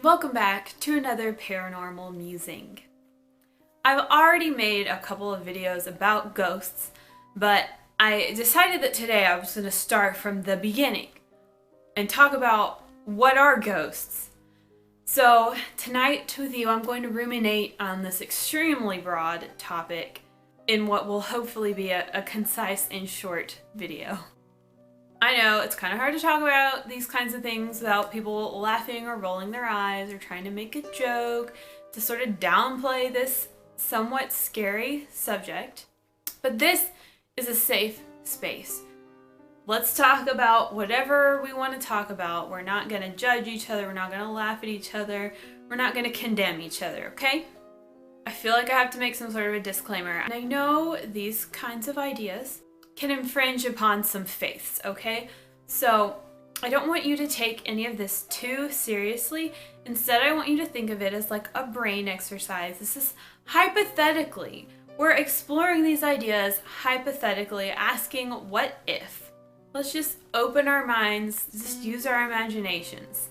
Welcome back to another paranormal musing. I've already made a couple of videos about ghosts, but I decided that today I was going to start from the beginning and talk about what are ghosts. So tonight with you, I'm going to ruminate on this extremely broad topic in what will hopefully be a concise and short video. I know it's kind of hard to talk about these kinds of things without people laughing or rolling their eyes or trying to make a joke to sort of downplay this somewhat scary subject. But this is a safe space. Let's talk about whatever we want to talk about. We're not going to judge each other. We're not going to laugh at each other. We're not going to condemn each other, okay? I feel like I have to make some sort of a disclaimer. And I know these kinds of ideas can infringe upon some faiths, okay? So I don't want you to take any of this too seriously. Instead, I want you to think of it as like a brain exercise. This is hypothetically. We're exploring these ideas hypothetically, asking what if. Let's just open our minds, just use our imaginations.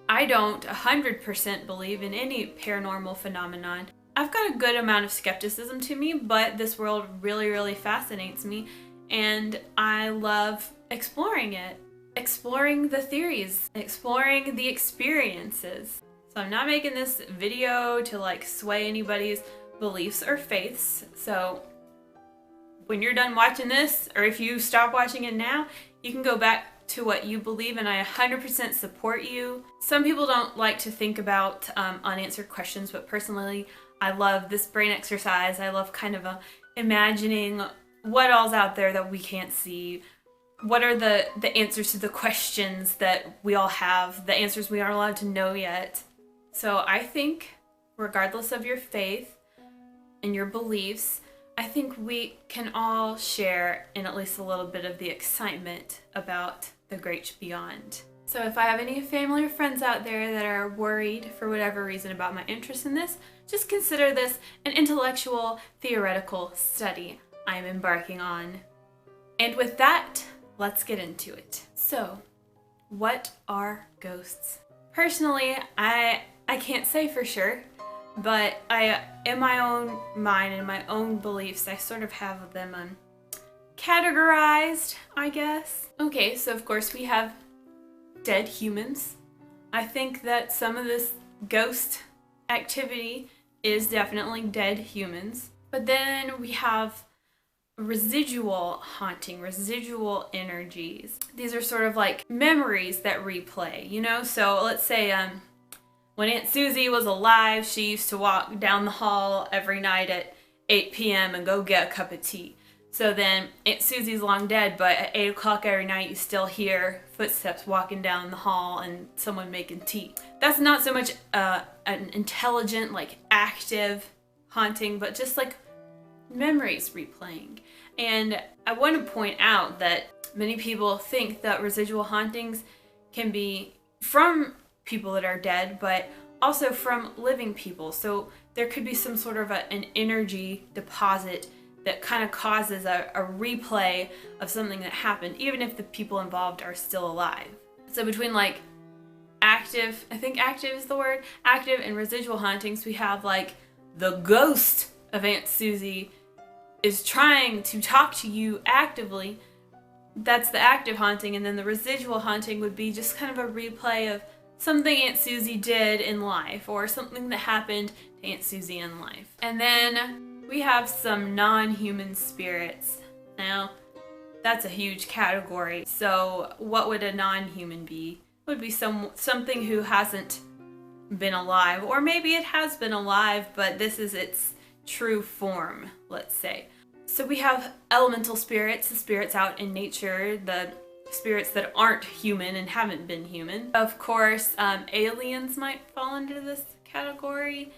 I don't 100% believe in any paranormal phenomenon. I've got a good amount of skepticism to me, but this world really fascinates me. And I love exploring it, exploring the theories, exploring the experiences. So I'm not making this video to like sway anybody's beliefs or faiths. So when you're done watching this, or if you stop watching it now, you can go back to what you believe, and I 100% support you. Some people don't like to think about unanswered questions, but personally, I love this brain exercise. I love kind of imagining what all's out there that we can't see. What are the answers to the questions that we all have, the answers we aren't allowed to know yet. So I think, regardless of your faith and your beliefs, I think we can all share in at least a little bit of the excitement about the great beyond. So if I have any family or friends out there that are worried for whatever reason about my interest in this, just consider this an intellectual, theoretical study I'm embarking on. And with that, let's get into it. So, what are ghosts? Personally, I can't say for sure, but in my own mind and my own beliefs, I sort of have them categorized, I guess. Okay, so of course we have dead humans. I think that some of this ghost activity is definitely dead humans. But then we have residual haunting, residual energies. These are sort of like memories that replay, you know? So let's say when Aunt Susie was alive, she used to walk down the hall every night at 8 p.m. and go get a cup of tea. So then Aunt Susie's long dead, but at 8 o'clock every night you still hear footsteps walking down the hall and someone making tea. That's not so much an intelligent, like active haunting, but just like memories replaying. And I want to point out that many people think that residual hauntings can be from people that are dead, but also from living people. So there could be some sort of an energy deposit that kind of causes a replay of something that happened, even if the people involved are still alive. So between like active, I think active is the word, active and residual hauntings, we have like the ghost of Aunt Susie is trying to talk to you actively. That's the active haunting, and then the residual haunting would be just kind of a replay of something Aunt Susie did in life or something that happened to Aunt Susie in life. And then we have some non-human spirits. Now, that's a huge category. So what would a non-human be? It would be something who hasn't been alive, or maybe it has been alive, but this is its true form, let's say. So we have elemental spirits, the spirits out in nature, the spirits that aren't human and haven't been human. Of course, aliens might fall under this category,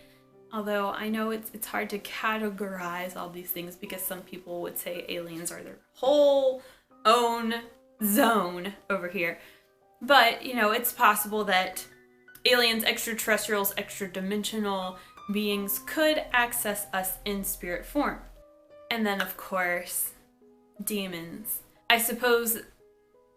although I know it's hard to categorize all these things because some people would say aliens are their whole own zone over here. But, you know, it's possible that aliens, extraterrestrials, extra-dimensional beings could access us in spirit form. And then, of course, demons. I suppose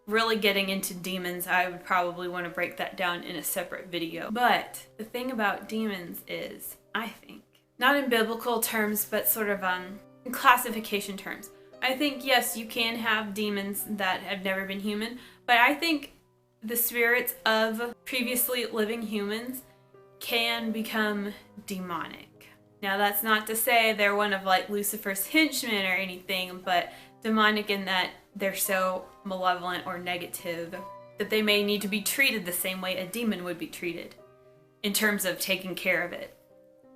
really getting into demons, I would probably want to break that down in a separate video. But the thing about demons is, I think, not in biblical terms, but sort of in classification terms, I think, yes, you can have demons that have never been human, but I think the spirits of previously living humans can become demonic. Now, that's not to say they're one of like Lucifer's henchmen or anything, but demonic in that they're so malevolent or negative that they may need to be treated the same way a demon would be treated in terms of taking care of it.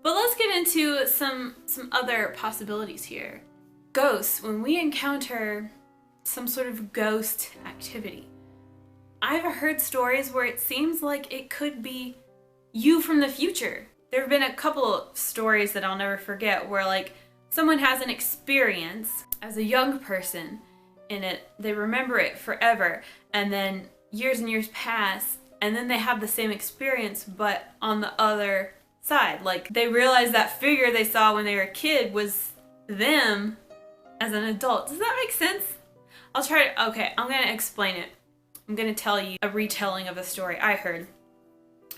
But let's get into some other possibilities here. Ghosts, when we encounter some sort of ghost activity, I've heard stories where it seems like it could be you from the future. There have been a couple of stories that I'll never forget where like someone has an experience as a young person and they remember it forever, and then years and years pass and then they have the same experience but on the other side. Like they realize that figure they saw when they were a kid was them as an adult. Does that make sense? Okay, I'm gonna explain it. I'm gonna tell you a retelling of a story I heard.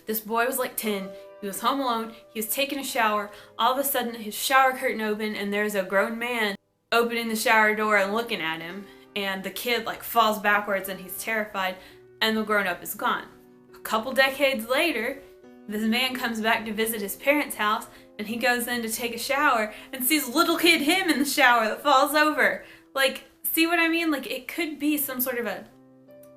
This boy was like 10, he was home alone, he was taking a shower, all of a sudden his shower curtain opened and there's a grown man opening the shower door and looking at him, and the kid like falls backwards and he's terrified, and the grown-up is gone. A couple decades later, this man comes back to visit his parents' house and he goes in to take a shower and sees little kid him in the shower that falls over. Like, see what I mean? Like it could be some sort of a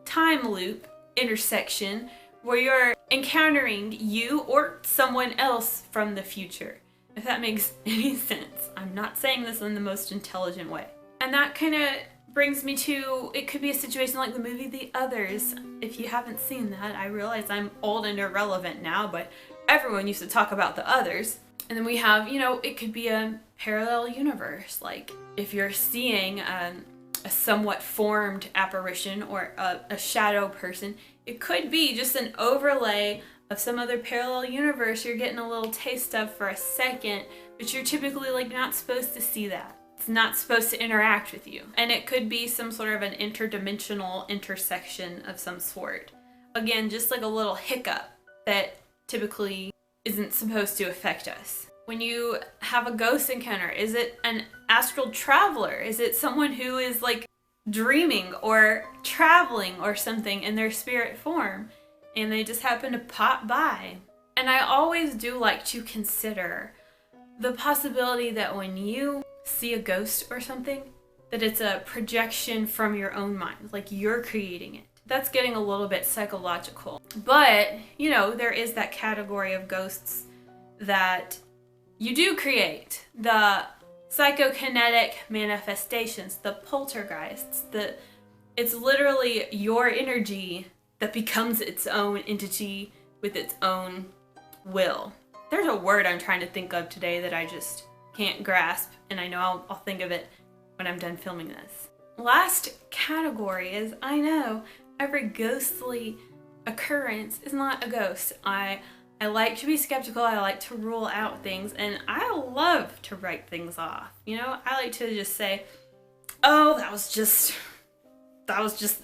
time loop intersection where you're encountering you or someone else from the future, if that makes any sense. I'm not saying this in the most intelligent way. And that kind of brings me to, it could be a situation like the movie The Others. If you haven't seen that, I realize I'm old and irrelevant now, but everyone used to talk about The Others. And then we have, it could be a parallel universe. Like if you're seeing a somewhat formed apparition or a shadow person, it could be just an overlay of some other parallel universe you're getting a little taste of for a second, but you're typically like not supposed to see that. It's not supposed to interact with you. And it could be some sort of an interdimensional intersection of some sort. Again, just like a little hiccup that typically isn't supposed to affect us. When you have a ghost encounter, is it an astral traveler? Is it someone who is like dreaming or traveling or something in their spirit form and they just happen to pop by? And I always do like to consider the possibility that when you see a ghost or something, that it's a projection from your own mind, like you're creating it. That's getting a little bit psychological. But, there is that category of ghosts that you do create. The psychokinetic manifestations, the poltergeists, it's literally your energy that becomes its own entity with its own will. There's a word I'm trying to think of today that I just can't grasp, and I know I'll think of it when I'm done filming this. Last category is, I know every ghostly occurrence is not a ghost. I like to be skeptical, I like to rule out things, and I love to write things off. I like to just say, oh, that was just,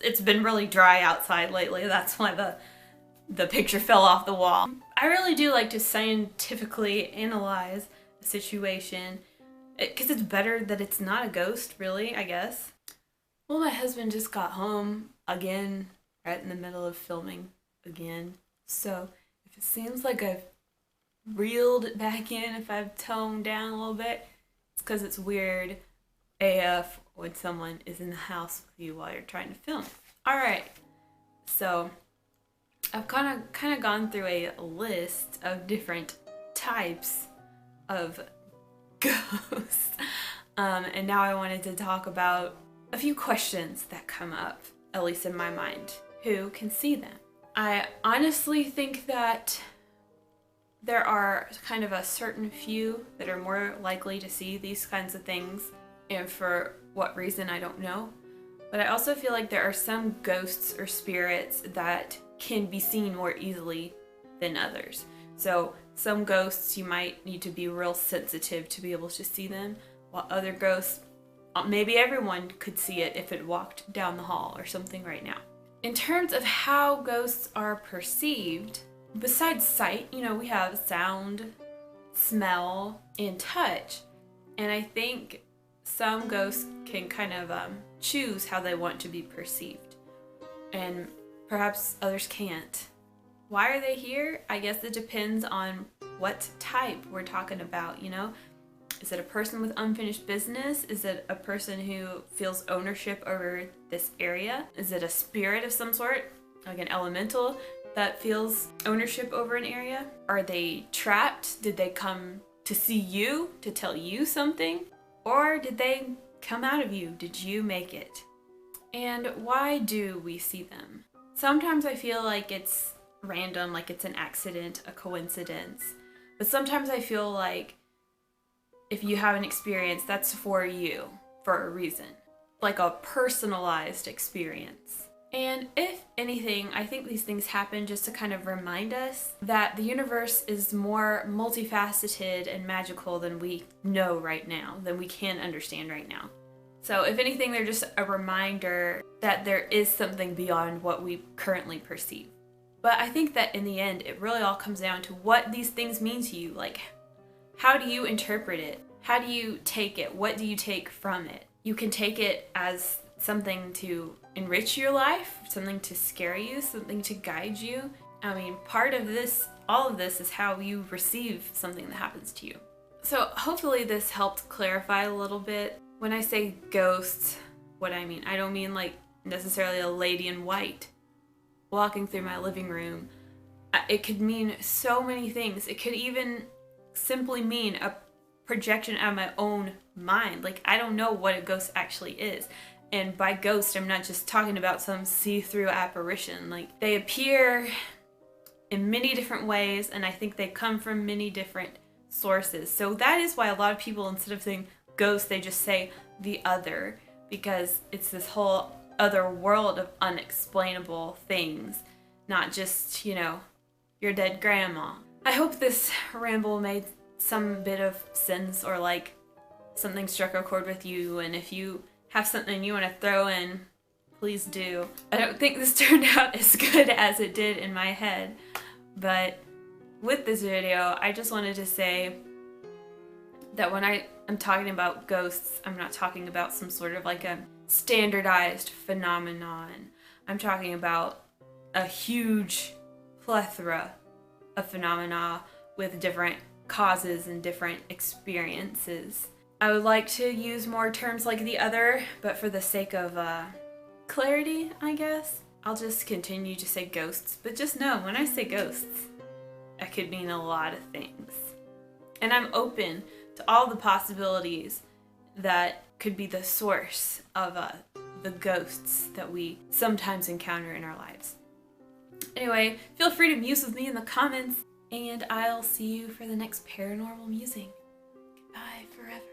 it's been really dry outside lately, that's why the picture fell off the wall. I really do like to scientifically analyze a situation, because it's better that it's not a ghost, really, I guess. Well, my husband just got home again, right in the middle of filming again, so if it seems like I've reeled it back in, if I've toned down a little bit, it's because it's weird AF when someone is in the house with you while you're trying to film. Alright, so I've kind of gone through a list of different types of ghosts, and now I wanted to talk about a few questions that come up, at least in my mind. Who can see them? I honestly think that there are kind of a certain few that are more likely to see these kinds of things, and for what reason I don't know. But I also feel like there are some ghosts or spirits that can be seen more easily than others. So some ghosts you might need to be real sensitive to be able to see them, while other ghosts, maybe everyone could see it if it walked down the hall or something right now. In terms of how ghosts are perceived, besides sight, we have sound, smell, and touch. And I think some ghosts can kind of choose how they want to be perceived. And perhaps others can't. Why are they here? I guess it depends on what type we're talking about, Is it a person with unfinished business? Is it a person who feels ownership over this area? Is it a spirit of some sort, like an elemental that feels ownership over an area? Are they trapped? Did they come to see you, to tell you something? Or did they come out of you? Did you make it? And why do we see them? Sometimes I feel like it's random, like it's an accident, a coincidence. But sometimes I feel like if you have an experience, that's for you, for a reason. Like a personalized experience. And if anything, I think these things happen just to kind of remind us that the universe is more multifaceted and magical than we know right now, than we can understand right now. So if anything, they're just a reminder that there is something beyond what we currently perceive. But I think that in the end, it really all comes down to what these things mean to you. Like, how do you interpret it? How do you take it? What do you take from it? You can take it as something to enrich your life, something to scare you, something to guide you. I mean, part of this, all of this is how you receive something that happens to you. So hopefully this helped clarify a little bit. When I say ghosts, what I mean, I don't mean like necessarily a lady in white walking through my living room. It could mean so many things. It could even simply mean a projection out of my own mind. Like, I don't know what a ghost actually is. And by ghost, I'm not just talking about some see-through apparition. Like, they appear in many different ways, and I think they come from many different sources. So that is why a lot of people, instead of saying ghost, they just say the other, because it's this whole other world of unexplainable things, not just, your dead grandma. I hope this ramble made some bit of sense, or like something struck a chord with you, and if you have something you want to throw in, please do. I don't think this turned out as good as it did in my head, but with this video, I just wanted to say that when I'm talking about ghosts, I'm not talking about some sort of like a standardized phenomenon. I'm talking about a huge plethora of phenomena with different causes and different experiences. I would like to use more terms like the other, but for the sake of clarity, I guess, I'll just continue to say ghosts. But just know, when I say ghosts, it could mean a lot of things. And I'm open to all the possibilities that could be the source of the ghosts that we sometimes encounter in our lives. Anyway, feel free to muse with me in the comments, and I'll see you for the next paranormal musing. Goodbye forever.